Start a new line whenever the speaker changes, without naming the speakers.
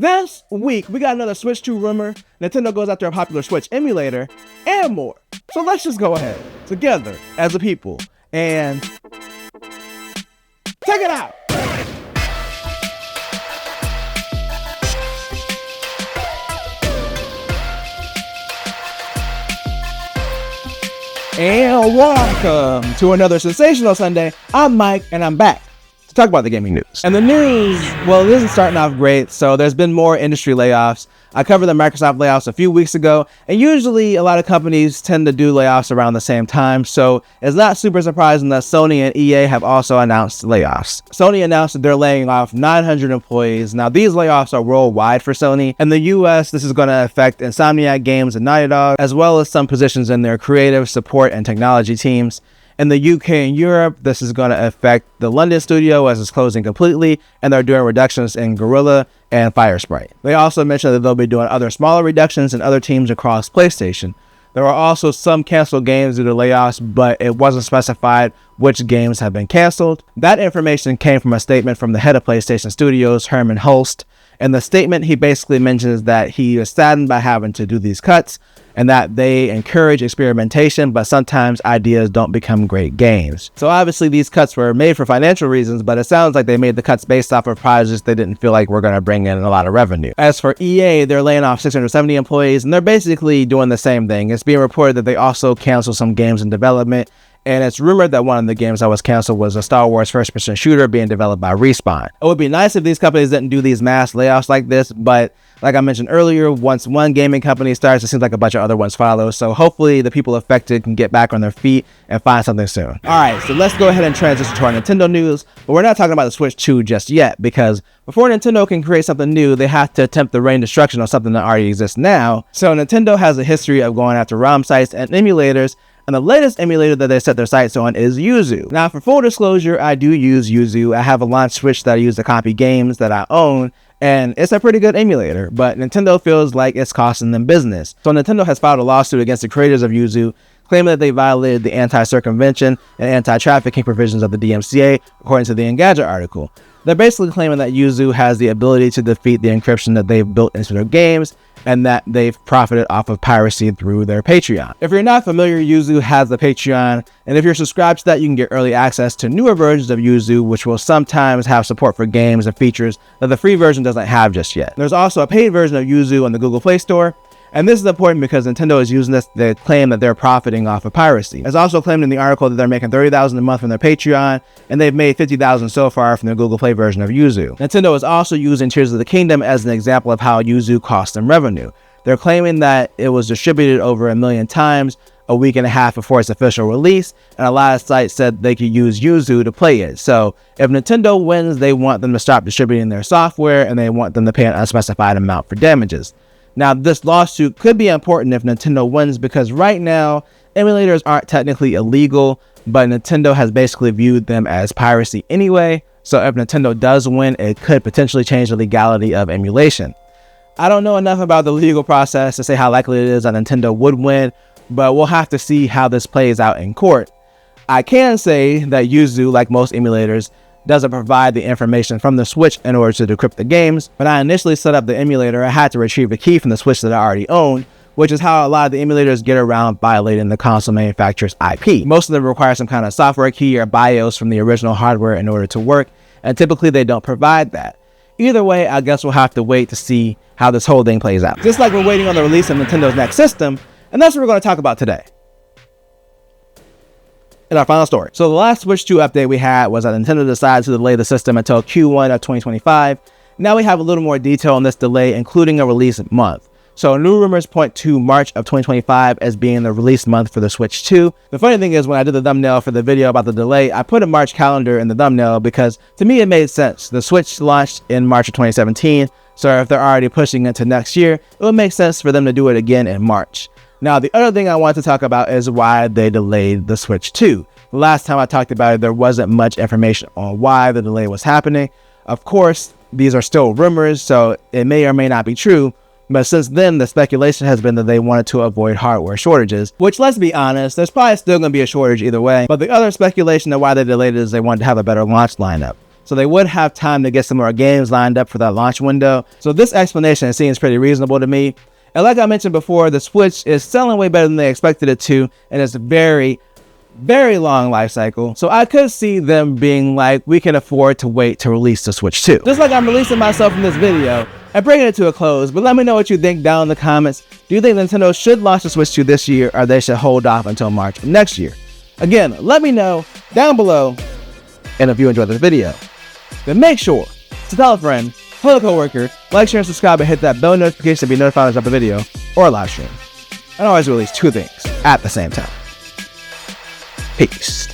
This week, we got another Switch 2 rumor, Nintendo goes after a popular Switch emulator, and more. So let's just go ahead, together, as a people, and check it out! And welcome to another sensational Sunday. I'm Mike, and I'm back to talk about the gaming news. And the news, well, it isn't starting off great, so there's been more industry layoffs. I covered the Microsoft layoffs a few weeks ago, and usually a lot of companies tend to do layoffs around the same time, so it's not super surprising that Sony and EA have also announced layoffs. Sony announced that they're laying off 900 employees. Now, these layoffs are worldwide for Sony. In the US, this is going to affect Insomniac Games and Naughty Dog, as well as some positions in their creative, support, and technology teams. In the UK and Europe, this is going to affect the London studio as it's closing completely, and they're doing reductions in Gorilla and Firesprite. They also mentioned that they'll be doing other smaller reductions in other teams across PlayStation. There are also some canceled games due to layoffs, but it wasn't specified which games have been canceled. That information came from a statement from the head of PlayStation Studios, Herman Hulst. In the statement, he basically mentions that he is saddened by having to do these cuts and that they encourage experimentation, but sometimes ideas don't become great games. So obviously these cuts were made for financial reasons, but it sounds like they made the cuts based off of projects they didn't feel like were going to bring in a lot of revenue. As for EA, they're laying off 670 employees, and they're basically doing the same thing. It's being reported that they also canceled some games in development, and it's rumored that one of the games that was canceled was a Star Wars first-person shooter being developed by Respawn. It would be nice if these companies didn't do these mass layoffs like this, but like I mentioned earlier, once one gaming company starts, it seems like a bunch of other ones follow, so hopefully the people affected can get back on their feet and find something soon. Alright, so let's go ahead and transition to our Nintendo news, but we're not talking about the Switch 2 just yet, because before Nintendo can create something new, they have to attempt to rain destruction on something that already exists now. So Nintendo has a history of going after ROM sites and emulators, and the latest emulator that they set their sights on is Yuzu. Now, for full disclosure, I do use Yuzu. I have a launch Switch that I use to copy games that I own, and it's a pretty good emulator, but Nintendo feels like it's costing them business. So Nintendo has filed a lawsuit against the creators of Yuzu, claiming that they violated the anti-circumvention and anti-trafficking provisions of the DMCA, according to the Engadget article. They're basically claiming that Yuzu has the ability to defeat the encryption that they've built into their games, and that they've profited off of piracy through their Patreon. If you're not familiar, Yuzu has a Patreon, and if you're subscribed to that, you can get early access to newer versions of Yuzu, which will sometimes have support for games and features that the free version doesn't have just yet. There's also a paid version of Yuzu on the Google Play Store, and this is important because Nintendo is using this to claim that they're profiting off of piracy. It's also claimed in the article that they're making $30,000 a month from their Patreon, and they've made $50,000 so far from their Google Play version of Yuzu. Nintendo is also using Tears of the Kingdom as an example of how Yuzu cost them revenue. They're claiming that it was distributed over 1 million times a week and a half before its official release, and a lot of sites said they could use Yuzu to play it. So if Nintendo wins, they want them to stop distributing their software, and they want them to pay an unspecified amount for damages. Now, this lawsuit could be important if Nintendo wins, because right now, emulators aren't technically illegal, but Nintendo has basically viewed them as piracy anyway. So if Nintendo does win, it could potentially change the legality of emulation. I don't know enough about the legal process to say how likely it is that Nintendo would win, but we'll have to see how this plays out in court. I can say that Yuzu, like most emulators, doesn't provide the information from the Switch in order to decrypt the games. When I initially set up the emulator, I had to retrieve the key from the Switch that I already owned, which is how a lot of the emulators get around violating the console manufacturer's IP. Most of them require some kind of software key or BIOS from the original hardware in order to work, and typically they don't provide that. Either way, I guess we'll have to wait to see how this whole thing plays out. Just like we're waiting on the release of Nintendo's next system, and that's what we're going to talk about today in our final story. So the last Switch 2 update we had was that Nintendo decided to delay the system until Q1 of 2025. Now we have a little more detail on this delay, including a release month. So new rumors point to March of 2025 as being the release month for the Switch 2. The funny thing is, when I did the thumbnail for the video about the delay, I put a March calendar in the thumbnail because to me it made sense. The Switch launched in March of 2017, so if they're already pushing it to next year, it would make sense for them to do it again in March. Now, the other thing I want to talk about is why they delayed the Switch 2. The last time I talked about it, there wasn't much information on why the delay was happening. Of course, these are still rumors, so it may or may not be true, but since then, the speculation has been that they wanted to avoid hardware shortages, which, let's be honest, there's probably still going to be a shortage either way, but the other speculation of why they delayed it is they wanted to have a better launch lineup. so they would have time to get some more games lined up for that launch window. So this explanation seems pretty reasonable to me. And like I mentioned before, the Switch is selling way better than they expected it to, and it's a very long life cycle. So I could see them being like, we can afford to wait to release the Switch 2. Just like I'm releasing myself in this video and bringing it to a close, but let me know what you think down in the comments. Do you think Nintendo should launch the Switch 2 this year, or they should hold off until March of next year? Again, let me know down below. And if you enjoyed this video, then make sure to tell a friend, tell a coworker, like, share, and subscribe, and hit that bell notification to be notified when I drop a video or a live stream. I always release 2 things at the same time. Peace.